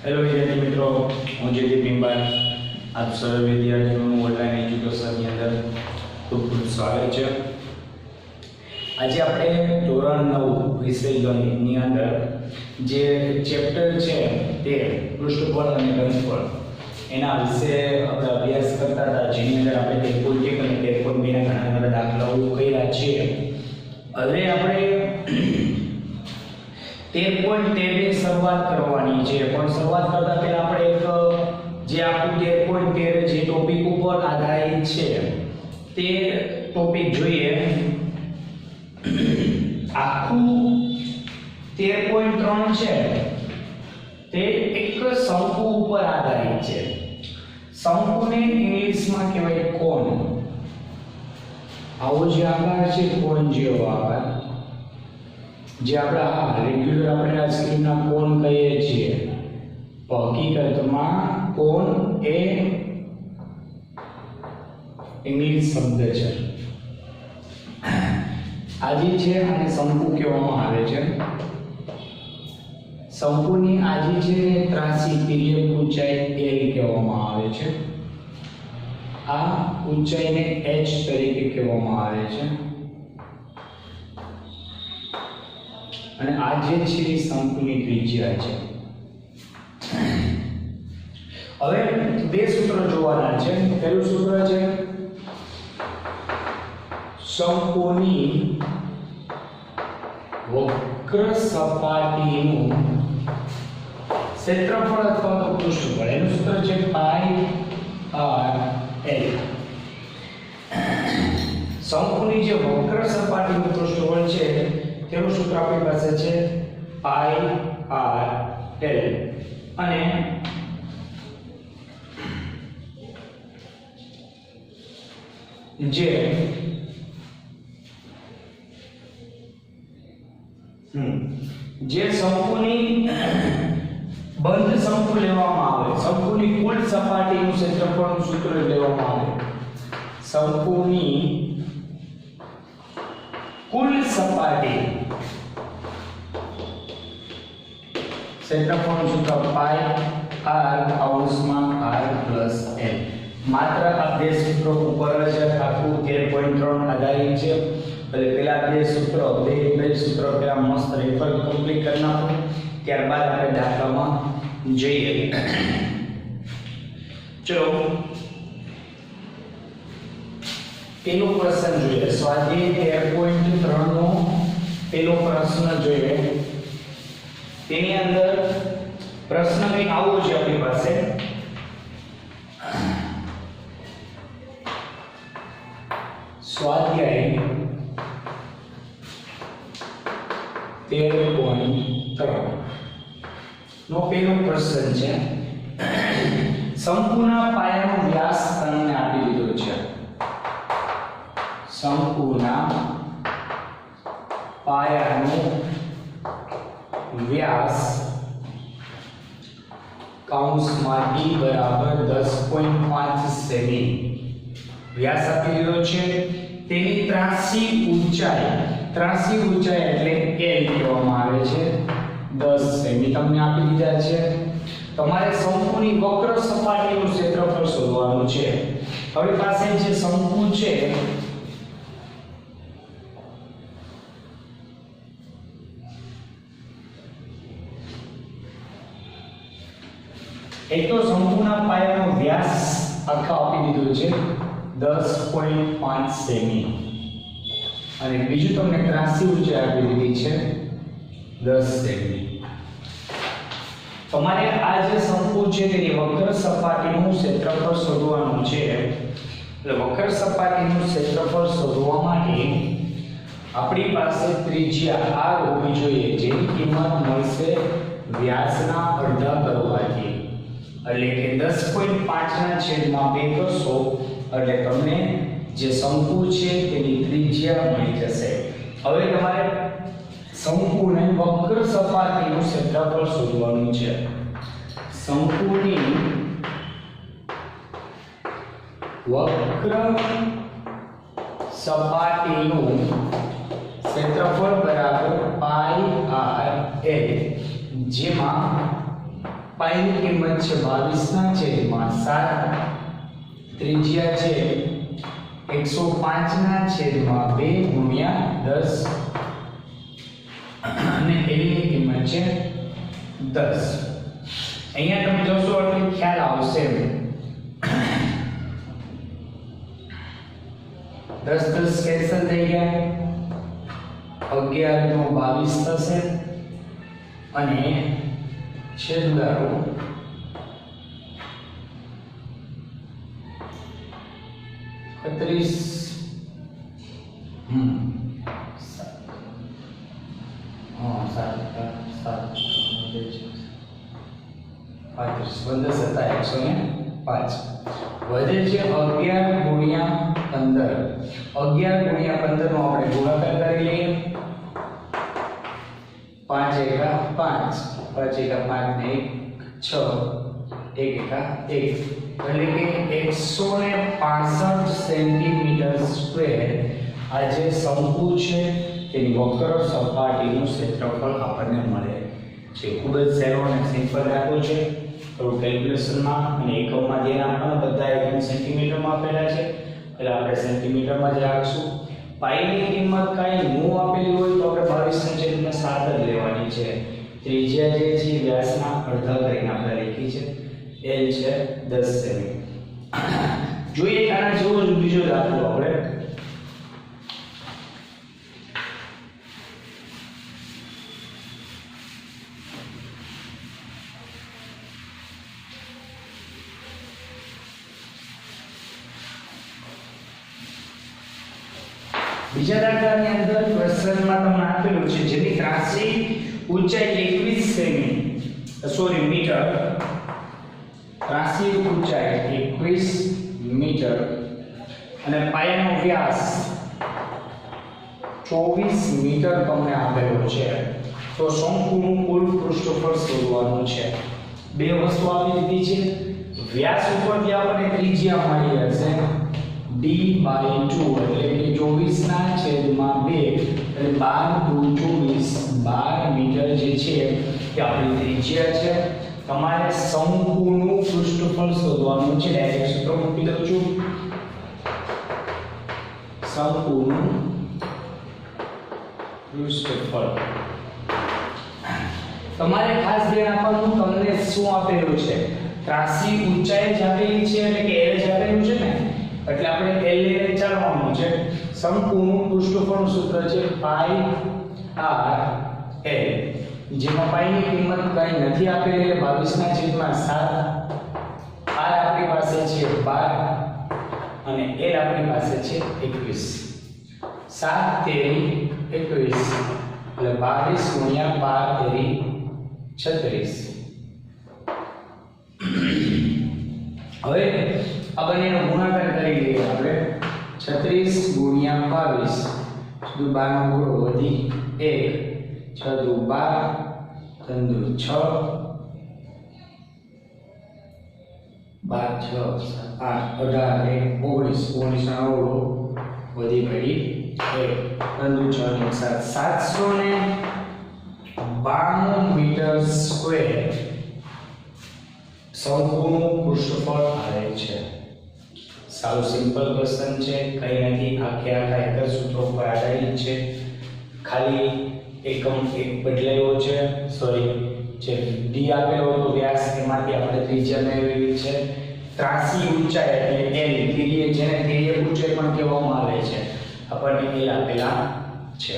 Hello વિદ્યાર્થી મિત્રો, હું જયદીપ નિમ્બાર્ક આપ સર્વ વિદ્યાર્થીઓનું ઓનલાઈન એજ્યુકેશનની અંદર ખૂબ ખૂબ સ્વાગત છે. આજે આપણે ધોરણ 9 વિષય ગણિતની અંદર જે ચેપ્ટર છે તે પૃષ્ઠફળ અને ઘનફળ એના વિશે આપણે અભ્યાસ કરતા હતા, જેની અંદર આપણે 13.1 અને 13.2 ના ઘણા બધા દાખલાઓ કર્યા છે. હવે આપણે 13.13 ની શરૂઆત કરવાની છે, પણ શરૂઆત કરતા પહેલા આપણે એક જે આખું 13.13 જે ટોપિક ઉપર આધારિત છે તે ટોપિક જોઈએ. આખું 13.3 છે તે એક શંકુ ઉપર આધારિત છે. શંકુને ઇંગ્લિશમાં કહેવાય કોન. આવો જે આકાર છે કોન જેવો આકાર, જે આપણા રેગ્યુલર આપણે આ સ્ક્રીનના કોન કહીએ છીએ, હકીકતમાં કોન એ ઇંગ્લિશ શબ્દ છે. આ જે છે આને શંકુ કહેવામાં આવે છે. શંકુની આ જે છે ત્રાસી તિર્યક ઊંચાઈ L કહેવામાં આવે છે. આ ઊંચાઈને h તરીકે કહેવામાં આવે છે. અને આ જે છે એ શંકુની ત્રિજ્યા છે. હવે બે સૂત્રો જોવાના છે. પહેલું સૂત્ર છે શંકુની વક્ર સપાટીનું ક્ષેત્રફળ અથવા તો પૃષ્ઠફળ. એનું સૂત્ર છે પાઈ r l. શંકુની જે વક્ર સપાટીનું પૃષ્ઠફળ છે તેનું સૂત્ર આપણી પાસે છે પાઈ r l. અને જે શંકુની બંધ શંકુ લેવામાં આવે, શંકુની કુલ સપાટીનું ક્ષેત્રફળનું સૂત્ર લેવામાં આવે. શંકુની કુલ સપાટી ક્ષેત્રફળનું સૂત્ર પાઈ r કૌંસમાં r પ્લસ l. માત્ર આ બે સૂત્રો ઉપર જ આખું 13.3 આધારિત છે. એટલે પેલા બે સૂત્રો પેલા મસ્ત રેફર કમ્પ્લીટ કરી નાખો, ત્યારબાદ આપણે દાખલામાં જઈએ. ચલો પેલો પ્રશ્ન જોઈએ. સ્વાધ્યાય 13.3 નો પેલો પ્રશ્ન જોઈએ. તેની અંદર પ્રશ્ન કંઈક આવો છે આપણી પાસે. સ્વાધ્યાય 13.3 નો પેલો પ્રશ્ન છે. શંકુના પાયાનો વ્યાસ તમને આપી દીધો છે. શંકુના પાયાનો વ્યાસ કૌંસમાં d બરાબર 10.5 સેમી વ્યાસ આપી દીધો છે. તેની ત્રાસી ઊંચાઈ એટલે L કહેવામાં આવે છે 10 સેમી તમને આપી દીધા છે. તમારે શંકુની વક્ર સપાટીનું ક્ષેત્રફળ શોધવાનું છે. હવે પાસે જે શંકુ છે એક તો શંકુના પાયાનો વ્યાસ આખો આપી દીધો છે 10.5 સેમી, અને બીજું તમને ત્રાસી ઊંચાઈ આપી દીધી છે 10 સેમી. તમારે આ જે શંકુ છે તેની વક્ર સપાટીનું ક્ષેત્રફળ શોધવાનું છે. એટલે વક્ર સપાટીનું ક્ષેત્રફળ શોધવા માટે આપણી પાસે ત્રિજ્યા r હોવી જોઈએ, જેની કિંમત મળશે વ્યાસના અડધા કરવાથી. એટલે કે 10.5 ના છેદમાં 2 કરશો એટલે તમને જે શંકુ છે તેની ત્રિજ્યા મળી જશે. હવે તમારે શંકુને વક્ર સપાટીનું ક્ષેત્રફળ શોધવાનું છે. શંકુની વક્ર સપાટીનું ક્ષેત્રફળ બરાબર પાઈ r l, જેમાં પાઈની કિંમત છે 22/7, ત્રિજ્યા છે 105/2 ગુણ્યા 10 અને એની કિંમત છે 10. અહીંયા તમે જોશો એટલે ખ્યાલ આવશે 10 કેન્સલ થઈ ગયા, 11 નો 22 થશે અને છેદદારો 35 વધે છે 11 ગુણ્યા 15. 11 ગુણ્યા 15 નો આપણે ગુણાકાર કરી લઈએ. 5 એકા 5, 5 એકા 5 ને 6, 1 એકા 1, એટલે કે 165 સેન્ટીમીટર સ્ક્વેર આ જે શંકુ છે તેની વક્ર સપાટીનું ક્ષેત્રફળ આપણને મળે છે. ખૂબ જ સહેલો અને સિમ્પલ દાખલો છે. થોડું કેલ્ક્યુલેશનમાં અને એકમમાં ધ્યાન આપવાનું, બધા એકમ સેન્ટીમીટરમાં આપેલા છે એટલે આપણે સેન્ટીમીટરમાં જ રાખશું. પાઈની કિંમત કાંઈ નો આપેલી હોય તો આપણે 22/7 જ લેવાની છે. ત્રિજ્યા જે છે વ્યાસના અડધા કરીને આપણે લખી છે, L છે 10 સેમી. જોઈએ આના જેવો જ બીજો દાખલો આપણે. બીજા દાખલાની અંદર ક્વેશ્ચનમાં તમને આપેલું છે જેની ત્રાસી ઊંચાઈ 21 સેમી મીટર, ત્રાસી ઊંચાઈ 21 મીટર અને પાયાનો વ્યાસ 24 મીટર તમને આપેલો છે. તો શંકુનું કુલ પૃષ્ઠફળ શોધવાનું છે. બે વસ્તુ આપી દીધી છે. વ્યાસ ઉપરથી આપણને ત્રિજ્યા મળી હશે d/2 એટલે કે 24/2 એટલે 12 મીટર જે છે તે આપણી ત્રિજ્યા છે. તમારે શંકુનું પૃષ્ઠફળ શોધવાનું છે. ડાયરેક્ટ સૂત્ર મૂકી દઉં છું. શંકુનું પૃષ્ઠફળ તમારે ખાસ ધ્યાન આપવાનું, તમને શું આપેલું છે? ત્રાસી ઊંચાઈ જ આપેલી છે એટલે કે L જ આપેલું છે ને, એટલે આપણે L લઈને ચાલવાનું છે. શંકુનું પૃષ્ઠફળનું સૂત્ર છે પાઈ r l, જેમાં પાઈની કિંમત કઈ નથી આપેલી એટલે 22/7. r આપણી પાસે છે 12 અને l આપણી પાસે છે 21. 7 તેરી 21 એટલે 22 ગુણ્યા 12 તેરી 36. હવે આ બંનેનો ગુણાકાર કરી લઈએ આપણે. 36 ગુણ્યા 22 12 નો ગુણો વધી 1, 6 દુ 12, 3 દુ 6, 12 6 8 18 19 નો ગુણો વધી પડી 1, 3 દુ 6 ને 792 મીટર સ્ક્વેર શંકુનું પૃષ્ઠફળ આવે છે. સાવ સિમ્પલ ક્વેશ્ચન છે, કઈ નથી. આખે આખા એક જ સૂત્રો પર આધારિત છે. ખાલી એકમ એક બદલાયો છે, સોરી જે d આપેલો હતો વ્યાસ એમાંથી આપણે ત્રિજ્યા મેળવેલી છે. ત્રાસી ઊંચાઈ એટલે L, જેને તિર્યક ઊંચાઈ પણ કહેવામાં આવે છે, આપણને L આપેલા છે.